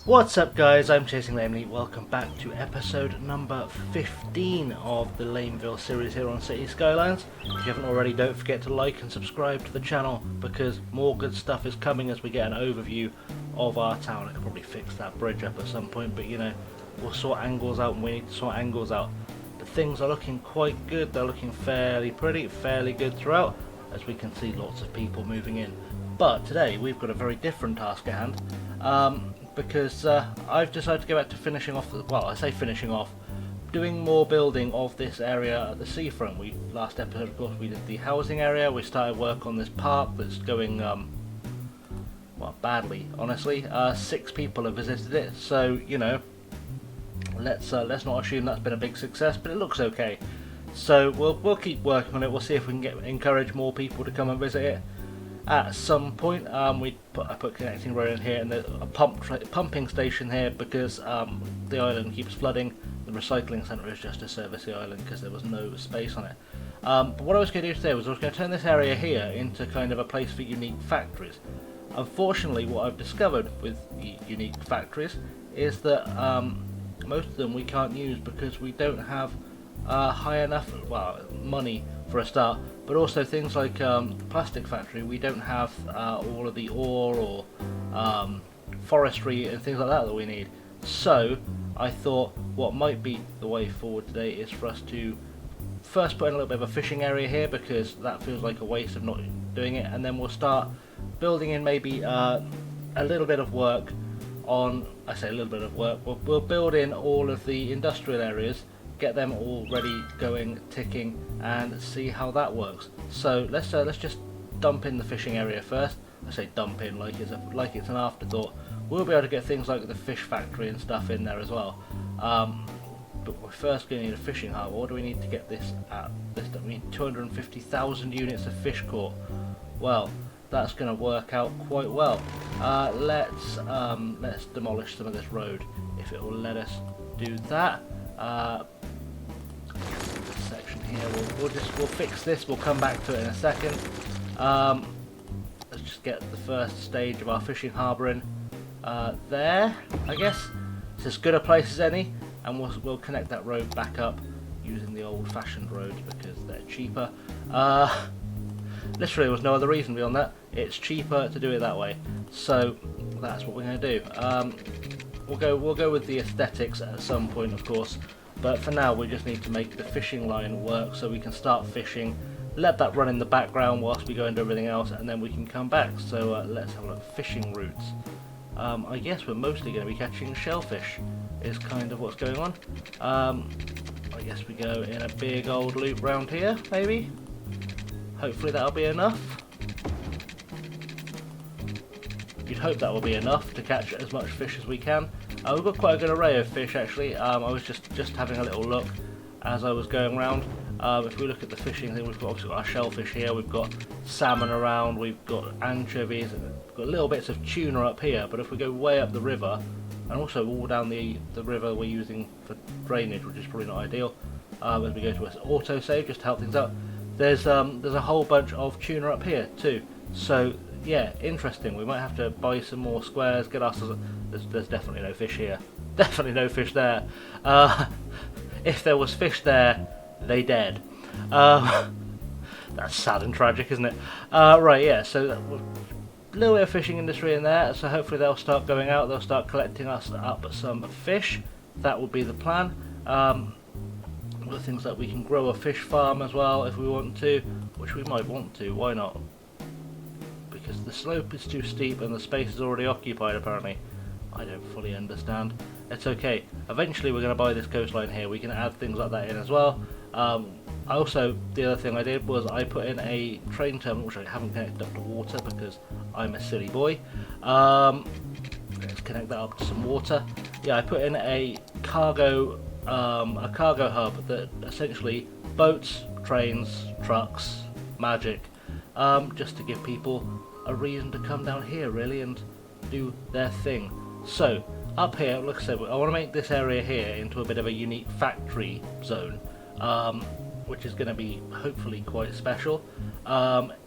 What's up guys, I'm ChasingLamely. Welcome back to episode number 15 of the Lameville series here on City Skylines. If you haven't already, don't forget to like and subscribe to the channel because more good stuff is coming as we get an overview of our town. I could probably fix that bridge up at some point, but you know, we'll sort angles out and we need to sort angles out. But things are looking quite good, they're looking fairly pretty, fairly good throughout, as we can see lots of people moving in. But today we've got a very different task at hand. Because I've decided to go back to finishing off, well I say finishing off, doing more building of this area at the seafront. Last episode of course we did the housing area, we started work on this park that's going, well badly honestly. 6 people have visited it, so you know, let's not assume that's been a big success, but it looks okay. So we'll keep working on it, we'll see if we can encourage more people to come and visit it. At some point, I put connecting road in here and there's a pumping station here because the island keeps flooding. The recycling centre is just to service the island because there was no space on it. But what I was going to do today was I was going to turn this area here into kind of a place for unique factories. Unfortunately, what I've discovered with the unique factories is that most of them we can't use because we don't have high enough, well, money for a start, but also things like the plastic factory, we don't have all of the ore or forestry and things like that we need. So I thought what might be the way forward today is for us to first put in a little bit of a fishing area here because that feels like a waste of not doing it, and then we'll start building in maybe a little bit of work on, I say a little bit of work, we'll build in all of the industrial areas, get them all ready, going, ticking, and see how that works. So let's just dump in the fishing area first. I say dump in like it's an afterthought. We'll be able to get things like the fish factory and stuff in there as well. But we're first going to need a fishing harbour. What do we need to get this at? We need 250,000 units of fish caught. Well, that's going to work out quite well. Let's demolish some of this road if it will let us do that. Section here, we'll fix this. We'll come back to it in a second. Let's just get the first stage of our fishing harbour in there. I guess it's as good a place as any, and we'll connect that road back up using the old-fashioned roads because they're cheaper. Literally, there was no other reason beyond that. It's cheaper to do it that way, so that's what we're going to do. We'll go with the aesthetics at some point, of course, but for now we just need to make the fishing line work so we can start fishing, let that run in the background whilst we go into everything else, and then we can come back. So let's have a look. Fishing routes. I guess we're mostly going to be catching shellfish is kind of what's going on. I guess we go in a big old loop round here, maybe. Hopefully that'll be enough. You'd hope that will be enough to catch as much fish as we can. We've got quite a good array of fish actually. I was just having a little look as I was going around. If we look at the fishing thing, we've obviously got our shellfish here, we've got salmon around, we've got anchovies, and we've got little bits of tuna up here, but if we go way up the river, and also all down the river we're using for drainage, which is probably not ideal, as we go to an autosave just to help things out, there's a whole bunch of tuna up here too. So yeah, interesting. We might have to buy some more squares, get us. There's definitely no fish here. Definitely no fish there. If there was fish there, they dead. That's sad and tragic, isn't it? Right, yeah. So a little bit of fishing industry in there. So hopefully they'll start going out. They'll start collecting us up some fish. That will be the plan. Other things like we can grow a fish farm as well if we want to, which we might want to. Why not? Because the slope is too steep and the space is already occupied apparently. I don't fully understand. It's okay. Eventually we're going to buy this coastline here. We can add things like that in as well. The other thing I did was I put in a train terminal, which I haven't connected up to water because I'm a silly boy. Let's connect that up to some water. Yeah, I put in a cargo hub that essentially boats, trains, trucks, magic, just to give people a reason to come down here really and do their thing. So up here, like I said, I want to make this area here into a bit of a unique factory zone, which is going to be hopefully quite special.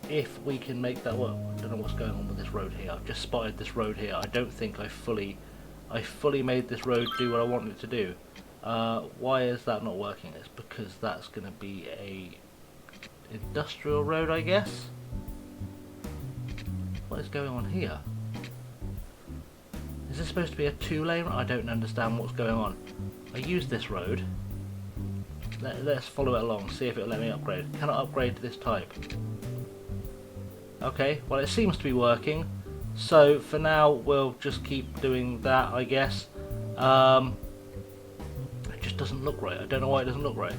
If we can make that work. I don't know what's going on with this road here. I've just spotted this road here. I don't think I fully I fully made this road do what I wanted it to do. Why is that not working? It's because that's going to be a industrial road, I guess. What is going on here? Is this supposed to be a 2-lane? I don't understand what's going on. I use this road. Let's follow it along, see if it'll let me upgrade. Can I upgrade to this type? Okay, well it seems to be working. So for now we'll just keep doing that, I guess. It just doesn't look right. I don't know why it doesn't look right.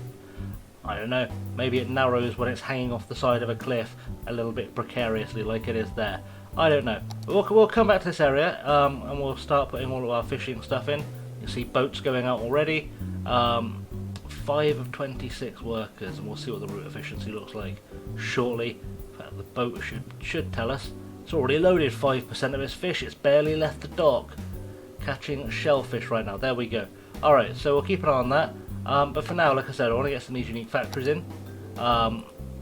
I don't know. Maybe it narrows when it's hanging off the side of a cliff a little bit precariously like it is there. I don't know. We'll come back to this area and we'll start putting all of our fishing stuff in. You see boats going out already. 5 of 26 workers, and we'll see what the route efficiency looks like shortly. In fact, the boat should tell us. It's already loaded 5% of its fish. It's barely left the dock. Catching shellfish right now. There we go. Alright, so we'll keep an eye on that. But for now, like I said, I want to get some of these unique factories in,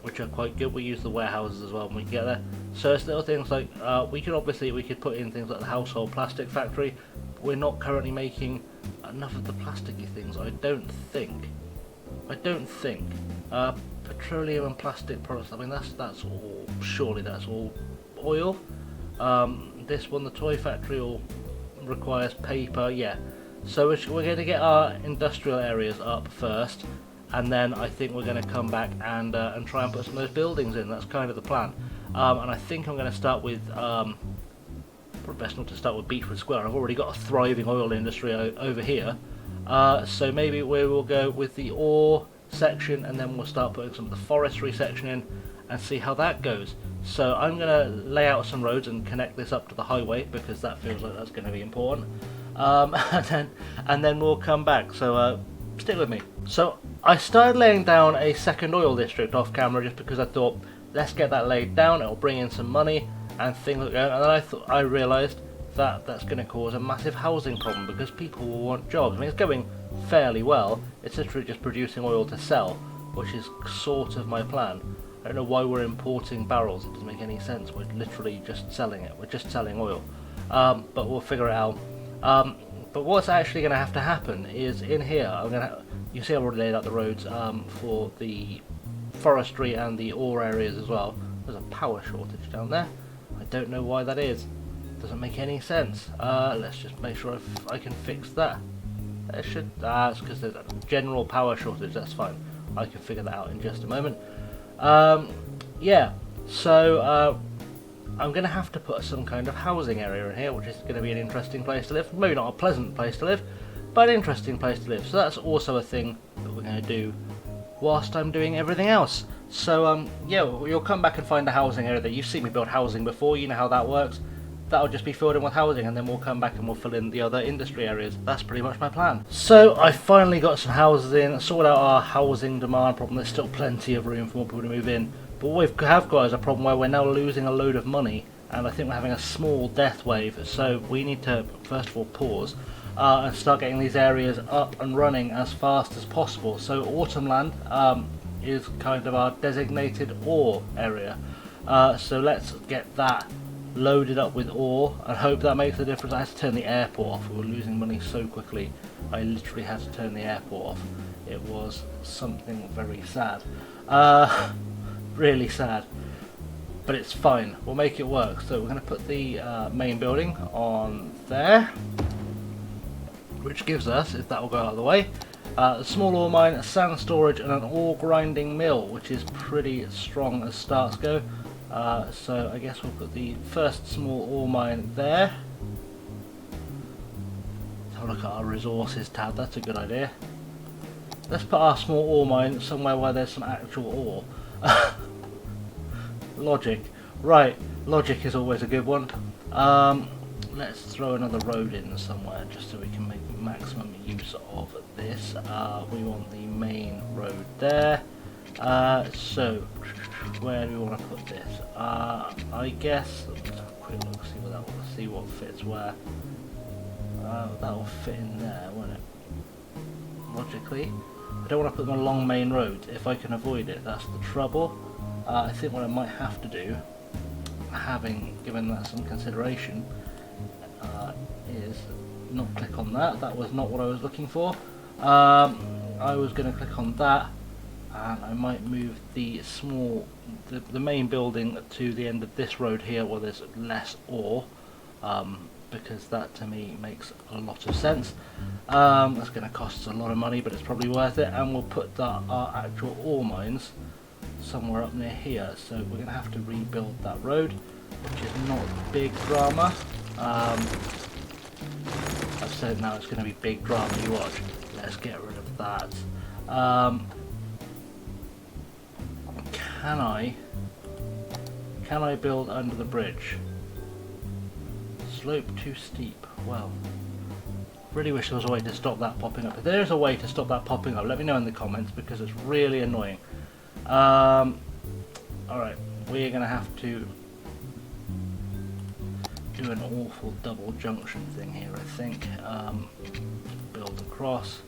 which are quite good. We use the warehouses as well when we get there. So it's little things like, we could put in things like the household plastic factory. But we're not currently making enough of the plasticky things, I don't think. Petroleum and plastic products, I mean that's all, surely that's all oil. This one, the toy factory, all requires paper, yeah. So we're going to get our industrial areas up first, and then I think we're going to come back and try and put some of those buildings in. That's kind of the plan. And I think I'm going to start with, probably best not to start with Beechwood Square. I've already got a thriving oil industry over here. So maybe we will go with the ore section, and then we'll start putting some of the forestry section in and see how that goes. So I'm going to lay out some roads and connect this up to the highway, because that feels like that's going to be important. And then we'll come back, so stick with me. So I started laying down a second oil district off camera just because I thought, let's get that laid down, it'll bring in some money and things like that. And then I realised that that's going to cause a massive housing problem, because people will want jobs. I mean, it's going fairly well. It's literally just producing oil to sell, which is sort of my plan. I don't know why we're importing barrels. It doesn't make any sense. We're literally just selling it. We're just selling oil. But we'll figure it out. But what's actually going to have to happen is in here, you see I've already laid out the roads for the forestry and the ore areas as well. There's a power shortage down there. I don't know why that is. Doesn't make any sense. Let's just make sure I can fix that. It should. It's because there's a general power shortage. That's fine. I can figure that out in just a moment. Yeah. So I'm going to have to put some kind of housing area in here, which is going to be an interesting place to live. Maybe not a pleasant place to live, but an interesting place to live. So that's also a thing that we're going to do whilst I'm doing everything else. So yeah, you'll come back and find a housing area there. You've seen me build housing before. You know how that works. That'll just be filled in with housing, and then we'll come back and we'll fill in the other industry areas. That's pretty much my plan. So I finally got some houses in, sorted out our housing demand problem. There's still plenty of room for more people to move in, but what we have got is a problem where we're now losing a load of money, and I think we're having a small death wave. So we need to first of all pause and start getting these areas up and running as fast as possible. So Autumnland is kind of our designated ore area. So let's get that loaded up with ore and hope that makes a difference. I had to turn the airport off. We were losing money so quickly. I literally had to turn the airport off. It was something very sad. Really sad. But it's fine. We'll make it work. So we're going to put the main building on there, which gives us, if that will go out of the way, a small ore mine, a sand storage, and an ore grinding mill, which is pretty strong as starts go. So I guess we'll put the first small ore mine there. Let's have a look at our resources tab. That's a good idea. Let's put our small ore mine somewhere where there's some actual ore. Logic. Right, logic is always a good one. Let's throw another road in somewhere just so we can make maximum use of this. We want the main road there. So where do we want to put this? I guess let's have a quick look, see what fits where. That'll fit in there, won't it? Logically, I don't want to put them on long main roads if I can avoid it. That's the trouble. I think what I might have to do, having given that some consideration, is not click on that. That was not what I was looking for. I was going to click on that, and I might move the main building to the end of this road here where there's less ore, because that to me makes a lot of sense. That's going to cost us a lot of money, but it's probably worth it, and we'll put our actual ore mines somewhere up near here. So we're going to have to rebuild that road, which is not big drama. I've said now it's going to be big drama, you watch. Let's get rid of that. Can I build under the bridge? Slope too steep. Well, really wish there was a way to stop that popping up. If there is a way to stop that popping up, let me know in the comments, because it's really annoying. Alright, we're going to have to do an awful double junction thing here, I think. Build across.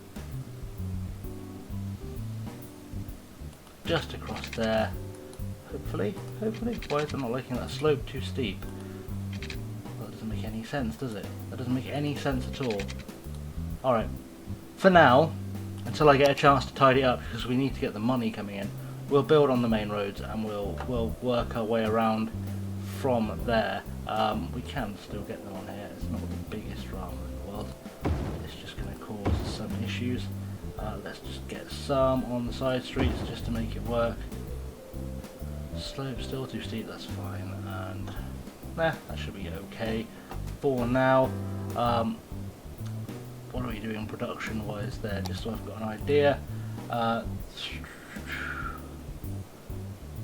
Just across there. Hopefully. Why is it not liking that slope too steep? Well, that doesn't make any sense, does it? That doesn't make any sense at all. Alright. For now, until I get a chance to tidy up, because we need to get the money coming in, we'll build on the main roads and we'll work our way around from there. We can still get them on here. It's not the biggest drama in the world. It's just going to cause some issues. Let's just get some on the side streets just to make it work. Slope still too steep, that's fine. And that should be okay for now. What are we doing production wise there, just so I've got an idea?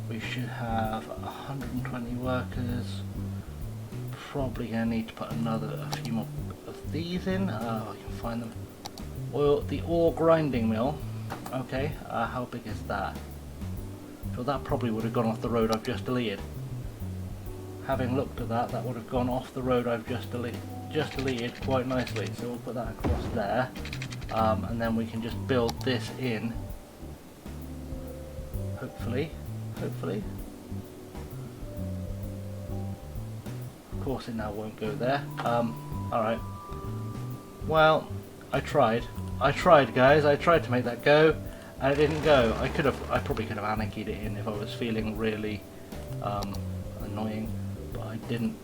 We should have 120 workers. Probably going to need to put a few more of these in. I can find them. The ore grinding mill. Okay, how big is that? So that probably would have gone off the road I've just deleted. Having looked at that, that would have gone off the road I've just deleted quite nicely. So we'll put that across there, and then we can just build this in. Hopefully. Of course, it now won't go there. Alright. Well, I tried, guys. I tried to make that go, and it didn't go. I probably could have anarchied it in if I was feeling really annoying, but I didn't.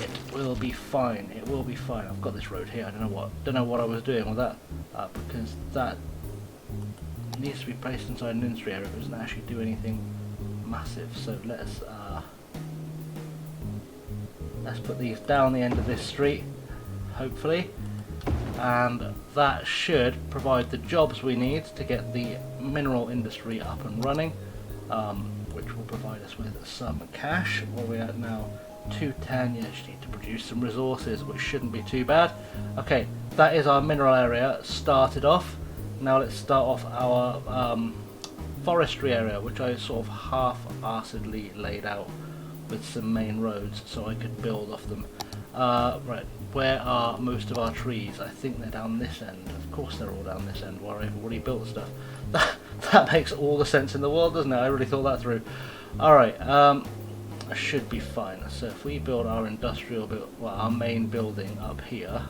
It will be fine. It will be fine. I've got this road here. I don't know what I was doing with that, because that needs to be placed inside an industry area. It doesn't actually do anything massive. So let's put these down the end of this street, hopefully, and that should provide the jobs we need to get the mineral industry up and running, which will provide us with some cash. Where we're at now, 210. Yeah, just need to produce some resources, which shouldn't be too bad. Okay, that is our mineral area started off. Now let's start off our forestry area, which I sort of half-assedly laid out with some main roads so I could build off them. Right, where are most of our trees? I think they're down this end. Of course they're all down this end where I've already built stuff. That makes all the sense in the world, doesn't it? I really thought that through. Alright, I should be fine. So if we build our our main building up here,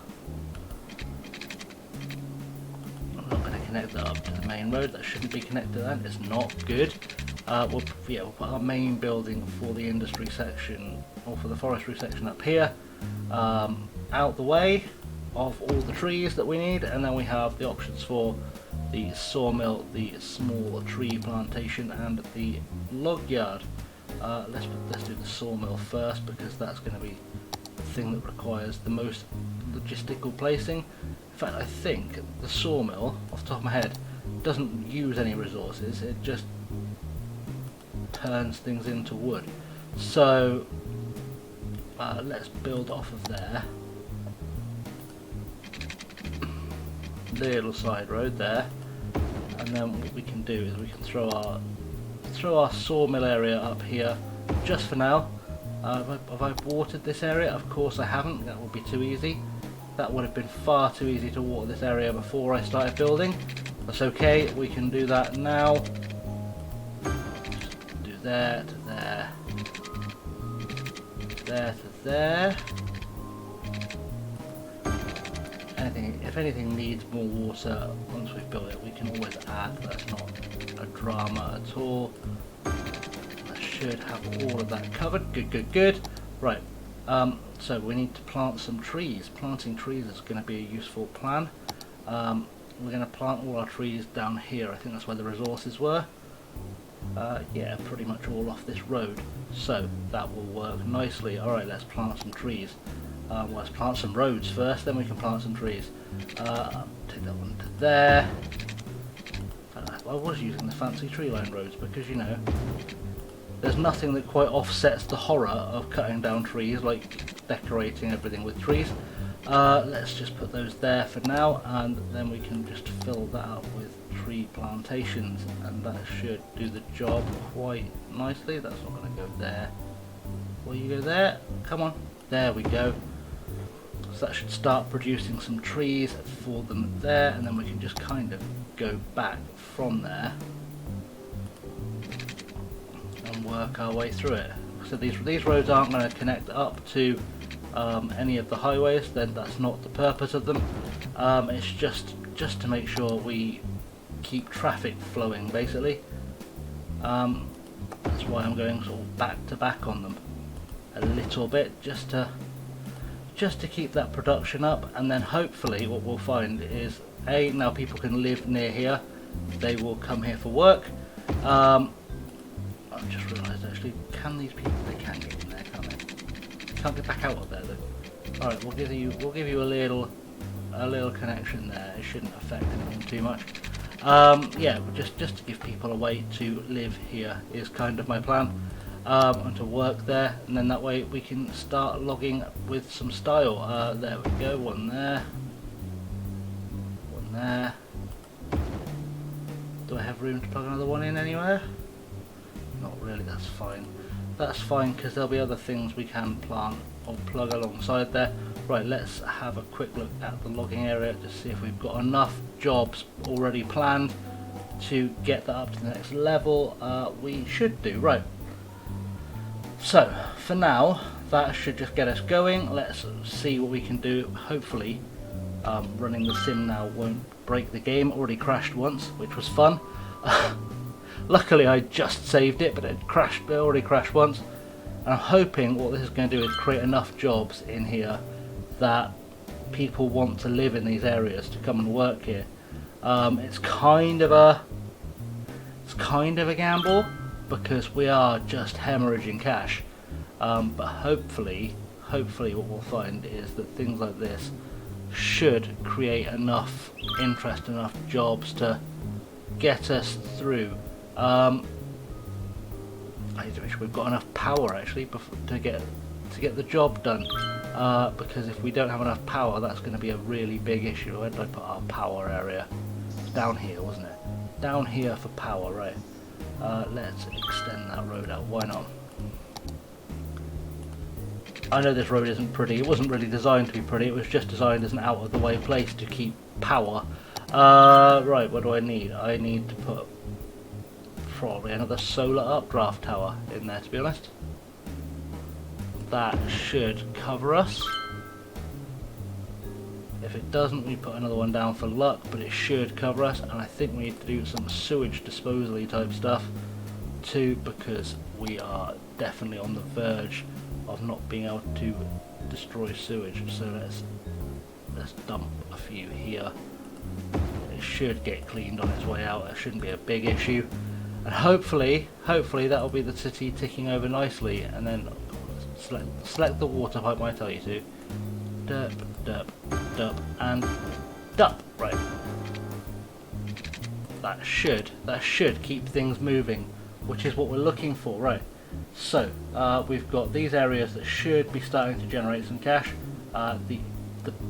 I'm not going to connect that up to the main road. That shouldn't be connected to that. It's not good. We'll put our main building for the industry section, or for the forestry section up here, out the way of all the trees that we need, and then we have the options for the sawmill, the small tree plantation, and the log yard. Let's do the sawmill first, because that's going to be the thing that requires the most logistical placing. In fact, I think the sawmill, off the top of my head, doesn't use any resources. It just turns things into wood. So let's build off of there. Little side road there, and then what we can do is we can throw our sawmill area up here just for now. Have I watered this area? Of course I haven't. That would be too easy. That would have been far too easy to water this area before I started building. That's okay, we can do that now. Just do there to there, there to there. anything needs more water once we've built it, we can always add. That's not a drama at all. That should have all of that covered. Good. Right. So we need to plant some trees. Planting trees is going to be a useful plan. We're going to plant all our trees down here. I think that's where the resources were. Yeah, pretty much all off this road. So that will work nicely. Alright, let's plant some trees. Let's plant some roads first, then we can plant some trees. Take that one to there. I was using the fancy tree line roads because, you know, there's nothing that quite offsets the horror of cutting down trees like decorating everything with trees. Let's just put those there for now, and then we can just fill that up with tree plantations, and that should do the job quite nicely. That's not going to go there. Will you go there? Come on. There we go. So that should start producing some trees for them there, and then we can just kind of go back from there and work our way through it. So these roads aren't going to connect up to any of the highways. Then that's not the purpose of them. It's just to make sure we keep traffic flowing, basically. That's why I'm going sort of back to back on them a little bit, just to keep that production up. And then hopefully what we'll find is, now people can live near here. They will come here for work. I've just realised actually, can these people, they can get in there, can't they? Can't get back out of there though. Alright, we'll give you a little connection there. It shouldn't affect anything too much. Yeah, just to give people a way to live here is kind of my plan, and to work there, and then that way we can start logging with some style. There we go, one there, one there. Do I have room to plug another one in anywhere? Not really. That's fine. That's fine, because there'll be other things we can plant or plug alongside there. Right, let's have a quick look at the logging area to see if we've got enough jobs already planned to get that up to the next level. We should do. Right. So, for now, that should just get us going. Let's see what we can do. Hopefully, running the sim now won't break the game. Already crashed once, which was fun. Luckily, I just saved it, but it already crashed once. And I'm hoping what this is going to do is create enough jobs in here that people want to live in these areas, to come and work here. It's kind of a gamble because we are just hemorrhaging cash. But hopefully what we'll find is that things like this should create enough interest, enough jobs to get us through. I need to make sure we've got enough power actually to get the job done. Because if we don't have enough power, that's going to be a really big issue. Where did I put our power area? It's down here, wasn't it? Down here for power, right. Let's extend that road out. Why not? I know this road isn't pretty. It wasn't really designed to be pretty. It was just designed as an out-of-the-way place to keep power. Right, what do I need? I need to put probably another solar updraft tower in there, to be honest. That should cover us. If it doesn't, we put another one down for luck, but it should cover us. And I think we need to do some sewage disposal type stuff too, because we are definitely on the verge of not being able to destroy sewage. So let's dump a few here. It should get cleaned on its way out. It shouldn't be a big issue, and hopefully that'll be the city ticking over nicely. And then select the water pipe I tell you to. Derp, derp, derp, and dup. Right. That should keep things moving, which is what we're looking for. Right. So we've got these areas that should be starting to generate some cash. The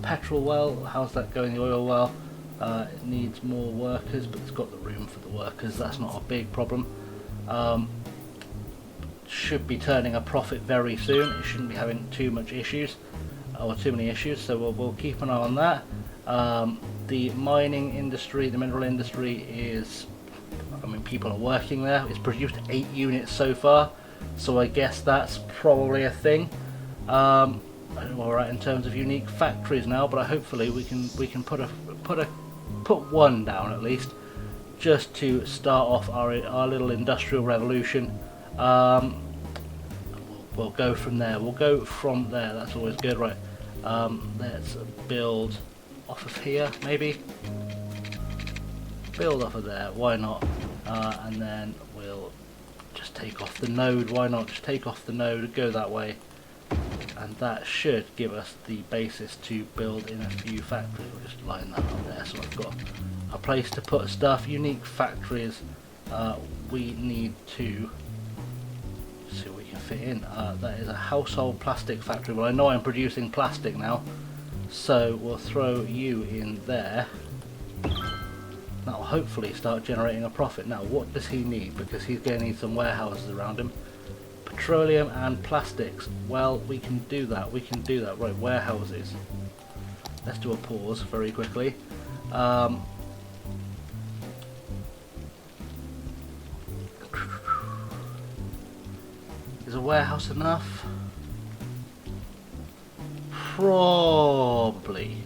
petrol well, how's that going? The oil well, it needs more workers, but it's got the room for the workers. That's not a big problem. Should be turning a profit very soon. It shouldn't be having too much issues or too many issues, so we'll keep an eye on that. The mining industry, the mineral industry is, I mean, people are working there. It's produced 8 units so far, so I guess that's probably a thing. I don't know where we're at in terms of unique factories now, but hopefully we can put one down at least, just to start off our little industrial revolution. We'll go from there. That's always good, right? Let's build off of here, maybe. Build off of there. Why not? And then we'll just take off the node. Why not? Just take off the node, go that way, and that should give us the basis to build in a few factories. We'll just line that up there, so I've got a place to put stuff. Unique factories. We need to see what we can fit in. That is a household plastic factory. Well, I know I'm producing plastic now, so we'll throw you in there. That'll hopefully start generating a profit. Now, what does he need? Because he's going to need some warehouses around him. Petroleum and plastics. Well, we can do that. We can do that. Right, warehouses. Let's do a pause very quickly. Is a warehouse enough? Probably.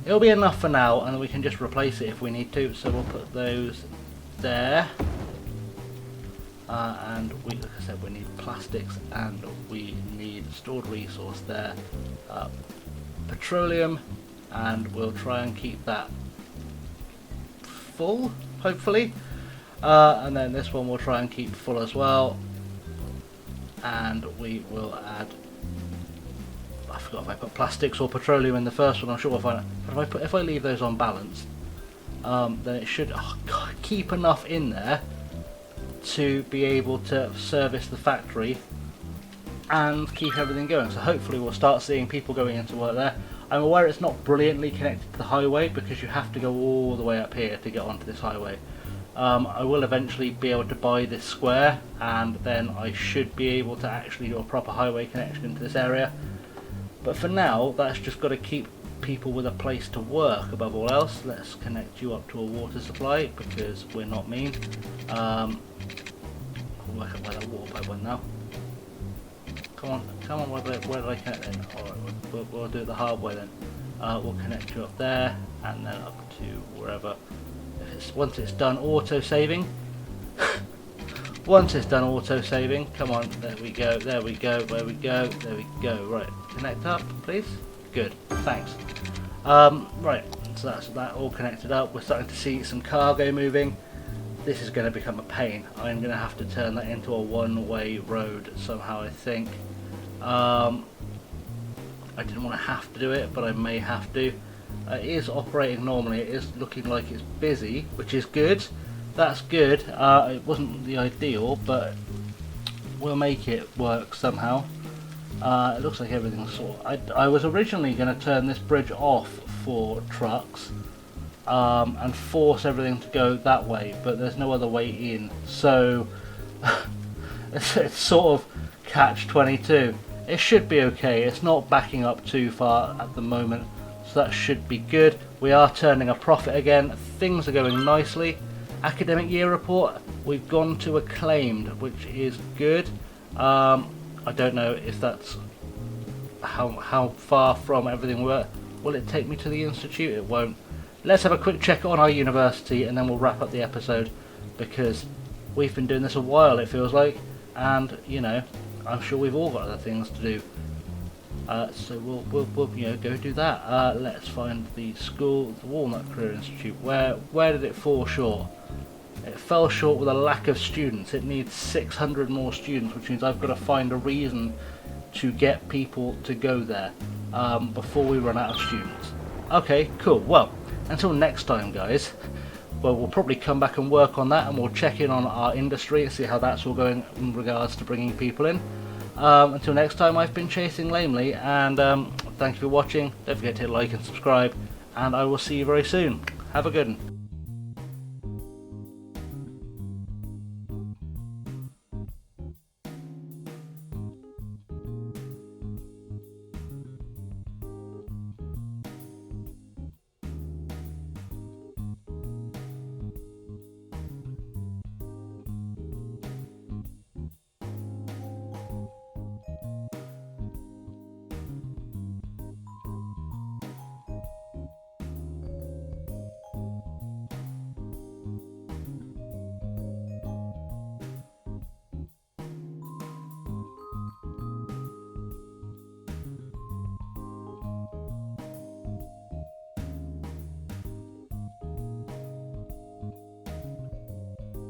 It'll be enough for now, and we can just replace it if we need to. So we'll put those there. And like I said, we need plastics and we need stored resource there. Petroleum, and we'll try and keep that full, hopefully. And then this one we'll try and keep full as well. And we will add, I forgot if I put plastics or petroleum in the first one. I'm sure we'll find it. But if I leave those on balance, then it should keep enough in there to be able to service the factory and keep everything going. So hopefully we'll start seeing people going into work there. I'm aware it's not brilliantly connected to the highway because you have to go all the way up here to get onto this highway. I will eventually be able to buy this square, and then I should be able to actually do a proper highway connection into this area. But for now, that's just got to keep people with a place to work above all else. Let's connect you up to a water supply because we're not mean. I'll work out where that water pipe went now. Come on, where did I connect then? Alright, we'll do it the hard way then. We'll connect you up there, and then up to wherever. Once it's done auto-saving. Once it's done auto-saving, come on, there we go, there we go, there we go, there we go. Right, connect up, please. Good, thanks. Right, so that's that all connected up. We're starting to see some cargo moving. This is going to become a pain. I'm going to have to turn that into a one-way road somehow, I think. I didn't want to have to do it, but I may have to. It is operating normally. It is looking like it's busy, which is good. That's good. It wasn't the ideal, but we'll make it work somehow. It looks like everything's sort of... I was originally going to turn this bridge off for trucks and force everything to go that way, but there's no other way in. So it's sort of catch-22. It should be okay. It's not backing up too far at the moment, so that should be good. We are turning a profit again. Things are going nicely. Academic year report, we've gone to acclaimed, which is good. I don't know if that's how far from everything we're... Will it take me to the institute? It won't. Let's have a quick check on our university and then we'll wrap up the episode, because we've been doing this a while, it feels like, and you know, I'm sure we've all got other things to do. So we'll you know, go do that. Let's find the school, the Walnut Career Institute. Where did it fall short? It fell short with a lack of students. It needs 600 more students, which means I've got to find a reason to get people to go there before we run out of students. Okay, cool. Well, until next time, guys. Well, we'll probably come back and work on that, and we'll check in on our industry and see how that's all going in regards to bringing people in. Until next time, I've been Chasing Lamely, and thank you for watching. Don't forget to hit like and subscribe, and I will see you very soon. Have a good one.